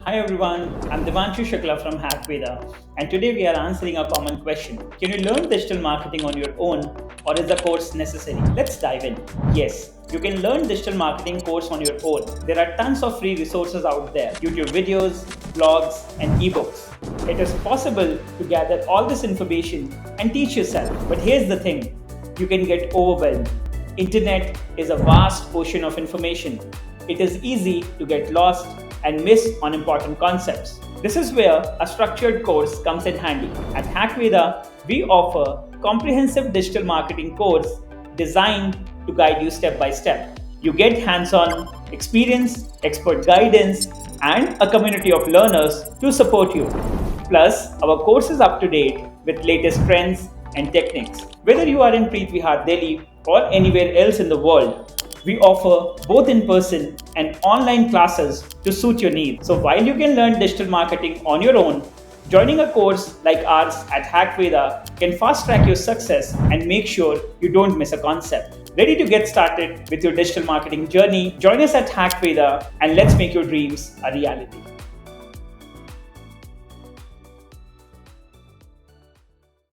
Hi everyone, I'm Devanshu Shukla from Hackveda, and today we are answering a common question. Can you learn digital marketing on your own, or is the course necessary? Let's dive in. Yes, you can learn digital marketing course on your own. There are tons of free resources out there, YouTube videos, blogs, and ebooks. It is possible to gather all this information and teach yourself. But here's the thing, you can get overwhelmed. Internet is a vast ocean of information. It is easy to get lost and miss on important concepts. This is where a structured course comes in handy. At Hackveda, we offer comprehensive digital marketing course designed to guide you step by step. You get hands-on experience, expert guidance, and a community of learners to support you. Plus, our course is up to date with latest trends and techniques. Whether you are in Preet Vihar, Delhi, or anywhere else in the world, we offer both in person and online classes to suit your needs. So while you can learn digital marketing on your own, joining a course like ours at Hackveda can fast track your success and make sure you don't miss a concept. Ready to get started with your digital marketing journey? Join us at Hackveda and let's make your dreams a reality.